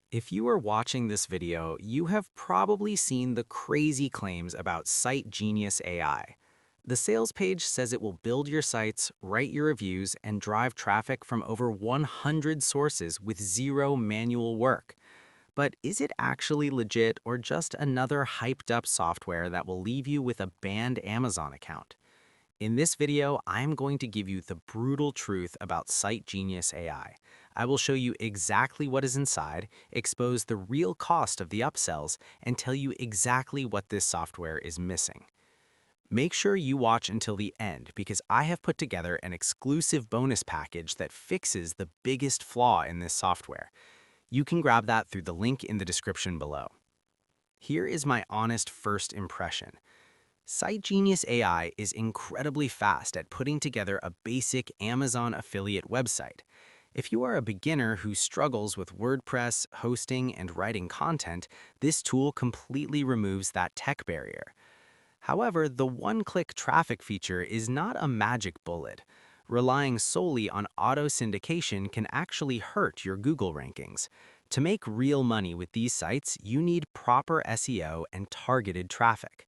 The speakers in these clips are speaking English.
If you are watching this video, you have probably seen the crazy claims about SiteGenius AI. The sales page says it will build your sites, write your reviews, and drive traffic from over 100 sources with zero manual work. But is it actually legit or just another hyped-up software that will leave you with a banned Amazon account? In this video, I'm going to give you the brutal truth about SiteGenius AI. I will show you exactly what is inside, expose the real cost of the upsells, and tell you exactly what this software is missing. Make sure you watch until the end because I have put together an exclusive bonus package that fixes the biggest flaw in this software. You can grab that through the link in the description below. Here is my honest first impression. SiteGenius AI is incredibly fast at putting together a basic Amazon affiliate website. If you are a beginner who struggles with WordPress, hosting, and writing content, this tool completely removes that tech barrier. However, the one-click traffic feature is not a magic bullet. Relying solely on auto-syndication can actually hurt your Google rankings. To make real money with these sites, you need proper SEO and targeted traffic.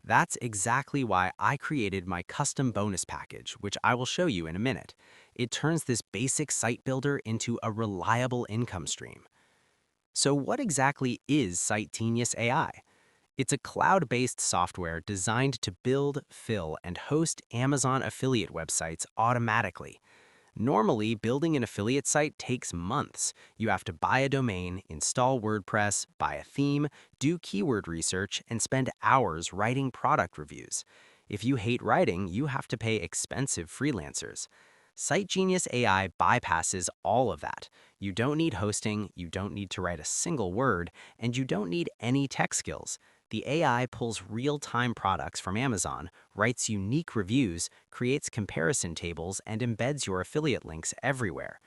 That's exactly why I created my custom bonus package, which I will show you in a minute. It turns this basic site builder into a reliable income stream. So what exactly is SiteGenius AI? It's a cloud-based software designed to build, fill, and host Amazon affiliate websites automatically. Normally, building an affiliate site takes months. You have to buy a domain, install WordPress, buy a theme, do keyword research, and spend hours writing product reviews. If you hate writing, you have to pay expensive freelancers. SiteGenius AI bypasses all of that. You don't need hosting, you don't need to write a single word, and you don't need any tech skills. The AI pulls real-time products from Amazon, writes unique reviews, creates comparison tables, and embeds your affiliate links everywhere.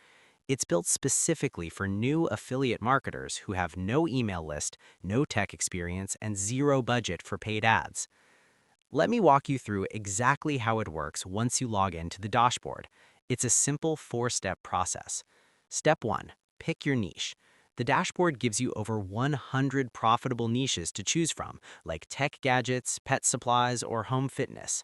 It's built specifically for new affiliate marketers who have no email list, no tech experience, and zero budget for paid ads. Let me walk you through exactly how it works once you log into the dashboard. It's a simple 4-step process. Step 1. Pick your niche. The dashboard gives you over 100 profitable niches to choose from, like tech gadgets, pet supplies, or home fitness.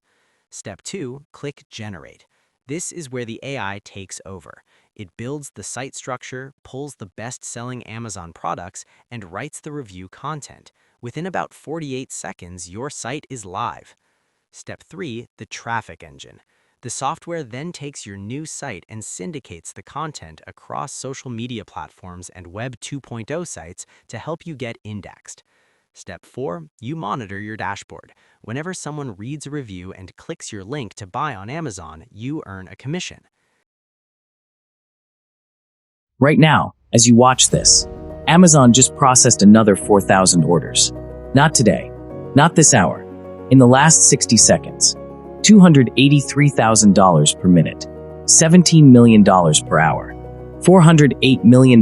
Step 2, click Generate. This is where the AI takes over. It builds the site structure, pulls the best-selling Amazon products, and writes the review content. Within about 48 seconds, your site is live. Step 3, the traffic engine. The software then takes your new site and syndicates the content across social media platforms and Web 2.0 sites to help you get indexed. Step 4, you monitor your dashboard. Whenever someone reads a review and clicks your link to buy on Amazon, you earn a commission. Right now, as you watch this, Amazon just processed another 4,000 orders. Not today, not this hour. In the last 60 seconds. $283,000 per minute, $17 million per hour, $408 million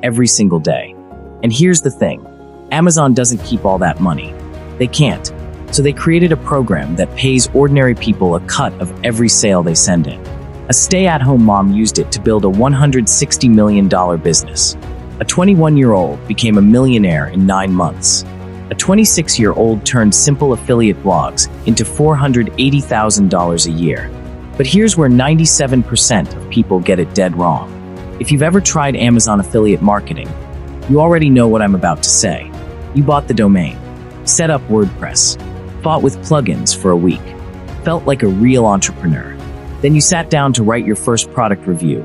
every single day. And here's the thing, Amazon doesn't keep all that money. They can't. So they created a program that pays ordinary people a cut of every sale they send in. A stay-at-home mom used it to build a $160 million business. A 21-year-old became a millionaire in 9 months. A 26-year-old turned simple affiliate blogs into $480,000 a year. But here's where 97% of people get it dead wrong. If you've ever tried Amazon affiliate marketing, you already know what I'm about to say. You bought the domain, set up WordPress, fought with plugins for a week, felt like a real entrepreneur. Then you sat down to write your first product review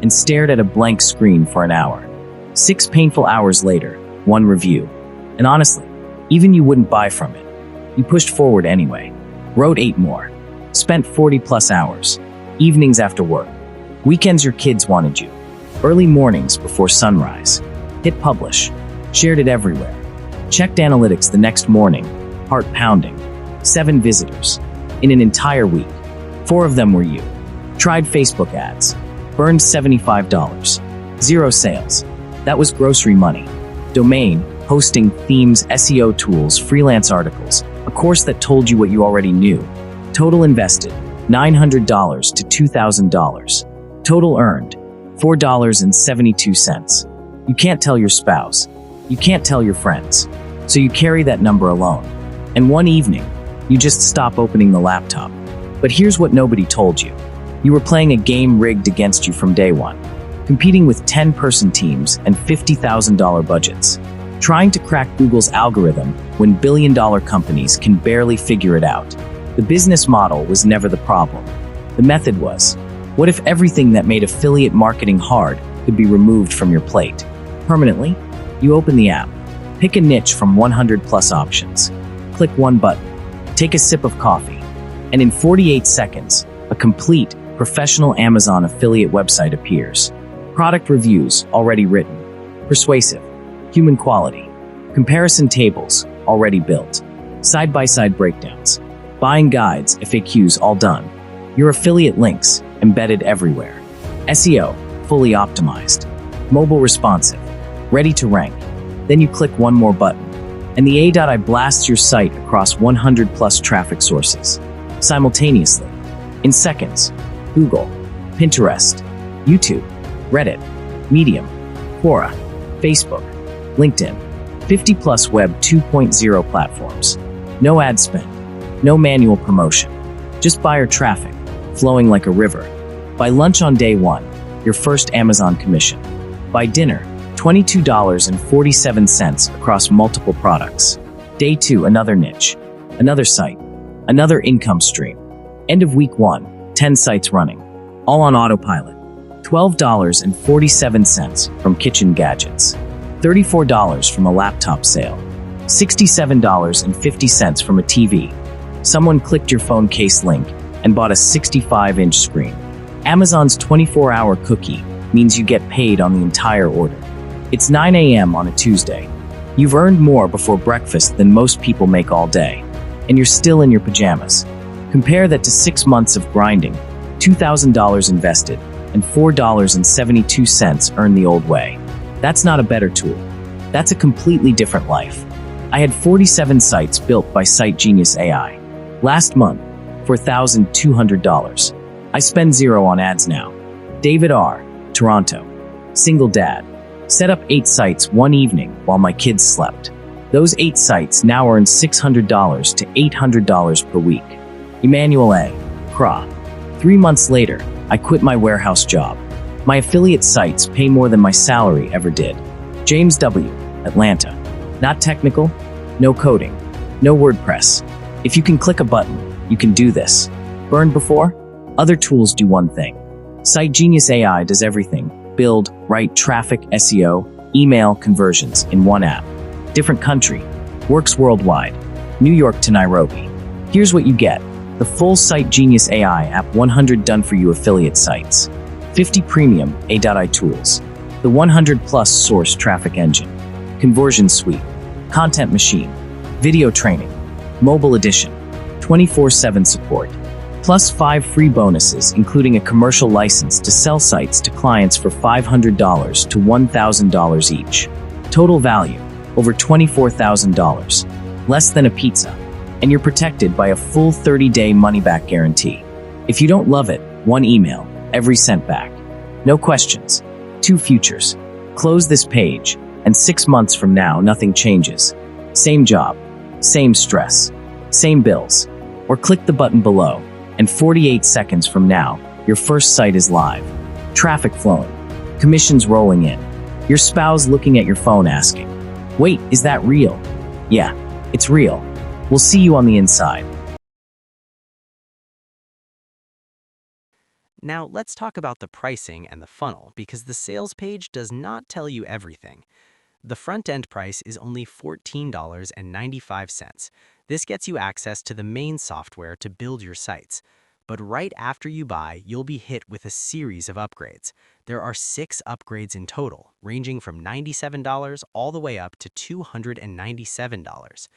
and stared at a blank screen for an hour. 6 painful hours later, 1 review. And honestly, even you wouldn't buy from it. You pushed forward anyway, wrote 8 more, spent 40+ hours, evenings after work, weekends your kids wanted you, early mornings before sunrise, hit publish, shared it everywhere, checked analytics the next morning, heart pounding, 7 visitors, in an entire week, 4 of them were you, tried Facebook ads, burned $75, 0 sales, that was grocery money, domain, hosting, themes, SEO tools, freelance articles, a course that told you what you already knew. Total invested, $900 to $2,000. Total earned, $4.72. You can't tell your spouse. You can't tell your friends. So you carry that number alone. And one evening, you just stop opening the laptop. But here's what nobody told you. You were playing a game rigged against you from day one, competing with 10-person teams and $50,000 budgets, trying to crack Google's algorithm when billion-dollar companies can barely figure it out. The business model was never the problem. The method was, what if everything that made affiliate marketing hard could be removed from your plate? Permanently, you open the app, pick a niche from 100+ options, click one button, take a sip of coffee, and in 48 seconds, a complete, professional Amazon affiliate website appears. Product reviews already written, persuasive, human quality, comparison tables already built, side-by-side breakdowns, buying guides, FAQs all done, your affiliate links embedded everywhere, SEO fully optimized, mobile responsive, ready to rank. Then you click one more button, and the AI blasts your site across 100+ traffic sources, simultaneously, in seconds. Google, Pinterest, YouTube, Reddit, Medium, Quora, Facebook, LinkedIn, 50+ Web 2.0 platforms. No ad spend, no manual promotion, just buyer traffic, flowing like a river. By lunch on day one, your first Amazon commission. By dinner, $22.47 across multiple products. Day two, another niche, another site, another income stream. End of week one, 10 sites running, all on autopilot. $12.47 from kitchen gadgets, $34 from a laptop sale, $67.50 from a TV. Someone clicked your phone case link and bought a 65-inch screen. Amazon's 24-hour cookie means you get paid on the entire order. It's 9 a.m. on a Tuesday. You've earned more before breakfast than most people make all day, and you're still in your pajamas. Compare that to 6 months of grinding, $2,000 invested, and $4.72 earned the old way. That's not a better tool. That's a completely different life. I had 47 sites built by SiteGenius AI. Last month, for $1,200. I spend zero on ads now. David R., Toronto. Single dad. Set up 8 sites one evening while my kids slept. Those 8 sites now earn $600 to $800 per week. Emmanuel A., CRA. 3 months later, I quit my warehouse job. My affiliate sites pay more than my salary ever did. James W., Atlanta. Not technical, no coding, no WordPress. If you can click a button, you can do this. Burned before? Other tools do one thing. SiteGenius AI does everything. Build, write, traffic, SEO, email, conversions in one app. Different country. Works worldwide. New York to Nairobi. Here's what you get. The full SiteGenius AI app, 100 done-for-you affiliate sites. 50 premium AI tools. The 100+ source traffic engine. Conversion suite. Content machine. Video training. Mobile edition. 24/7 support. Plus 5 free bonuses, including a commercial license to sell sites to clients for $500 to $1,000 each. Total value, over $24,000. Less than a pizza. And you're protected by a full 30-day money-back guarantee. If you don't love it, 1 email, every cent back. No questions. 2 futures. Close this page, and 6 months from now, nothing changes. Same job, same stress, same bills. Or click the button below, and 48 seconds from now, your first site is live. Traffic flowing, commissions rolling in. Your spouse looking at your phone asking, "Wait, is that real?" Yeah, it's real. We'll see you on the inside. Now let's talk about the pricing and the funnel, because the sales page does not tell you everything. The front-end price is only $14.95. This gets you access to the main software to build your sites. But right after you buy, you'll be hit with a series of upgrades. There are 6 upgrades in total, ranging from $97 all the way up to $297.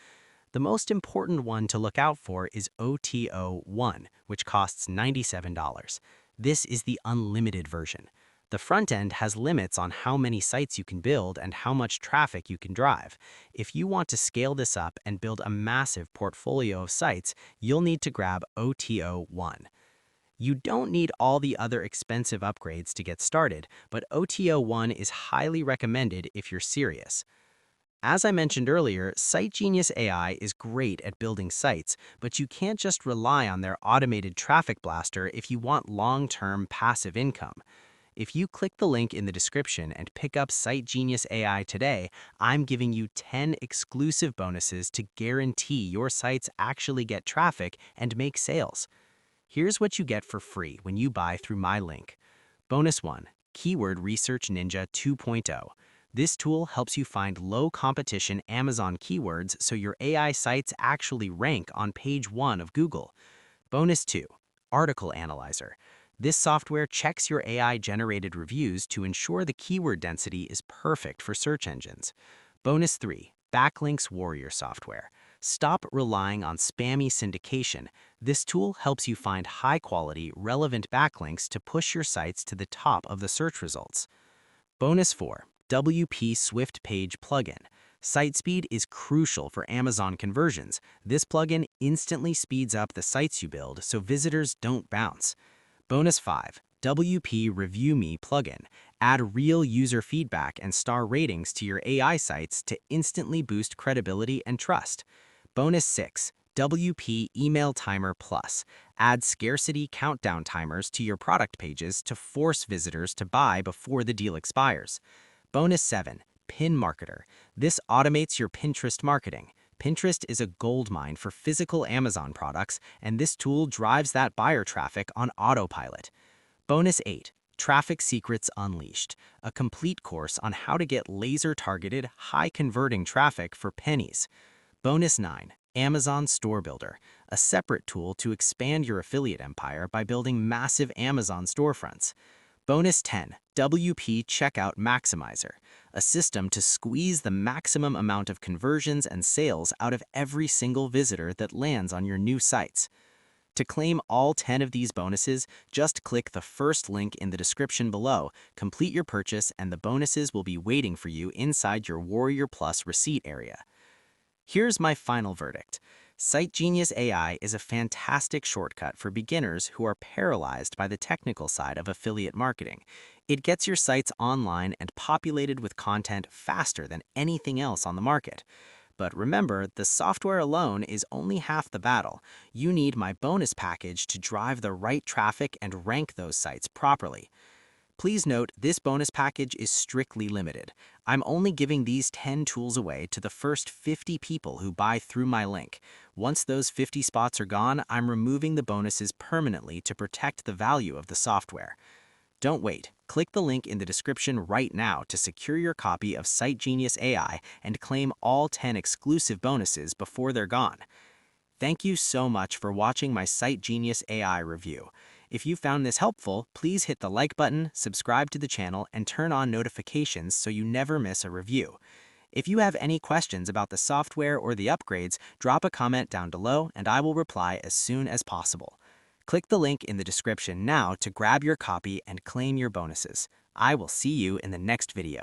The most important one to look out for is OTO1, which costs $97. This is the unlimited version. The front end has limits on how many sites you can build and how much traffic you can drive. If you want to scale this up and build a massive portfolio of sites, you'll need to grab OTO1. You don't need all the other expensive upgrades to get started, but OTO1 is highly recommended if you're serious. As I mentioned earlier, SiteGenius AI is great at building sites, but you can't just rely on their automated traffic blaster if you want long-term passive income. If you click the link in the description and pick up SiteGenius AI today, I'm giving you 10 exclusive bonuses to guarantee your sites actually get traffic and make sales. Here's what you get for free when you buy through my link. Bonus 1, Keyword Research Ninja 2.0. This tool helps you find low competition Amazon keywords so your AI sites actually rank on page 1 of Google. Bonus 2, Article Analyzer. This software checks your AI-generated reviews to ensure the keyword density is perfect for search engines. Bonus 3, Backlinks Warrior software. Stop relying on spammy syndication. This tool helps you find high-quality, relevant backlinks to push your sites to the top of the search results. Bonus 4, WP Swift Page Plugin. Site speed is crucial for Amazon conversions. This plugin instantly speeds up the sites you build so visitors don't bounce. Bonus 5, WP Review Me plugin. Add real user feedback and star ratings to your AI sites to instantly boost credibility and trust. Bonus 6, WP Email Timer Plus. Add scarcity countdown timers to your product pages to force visitors to buy before the deal expires. Bonus 7, Pin Marketer. This automates your Pinterest marketing. Pinterest is a goldmine for physical Amazon products, and this tool drives that buyer traffic on autopilot. Bonus 8, Traffic Secrets Unleashed, a complete course on how to get laser-targeted, high-converting traffic for pennies. Bonus 9, Amazon Store Builder, a separate tool to expand your affiliate empire by building massive Amazon storefronts. Bonus 10, WP Checkout Maximizer, a system to squeeze the maximum amount of conversions and sales out of every single visitor that lands on your new sites. To claim all 10 of these bonuses, just click the first link in the description below, complete your purchase, and the bonuses will be waiting for you inside your Warrior Plus receipt area. Here's my final verdict. SiteGenius AI is a fantastic shortcut for beginners who are paralyzed by the technical side of affiliate marketing. It gets your sites online and populated with content faster than anything else on the market. But remember, the software alone is only half the battle. You need my bonus package to drive the right traffic and rank those sites properly. Please note, this bonus package is strictly limited. I'm only giving these 10 tools away to the first 50 people who buy through my link. Once those 50 spots are gone, I'm removing the bonuses permanently to protect the value of the software. Don't wait. Click the link in the description right now to secure your copy of SiteGenius AI and claim all 10 exclusive bonuses before they're gone. Thank you so much for watching my SiteGenius AI review. If you found this helpful, please hit the like button, subscribe to the channel, and turn on notifications so you never miss a review. If you have any questions about the software or the upgrades, drop a comment down below and I will reply as soon as possible. Click the link in the description now to grab your copy and claim your bonuses. I will see you in the next video.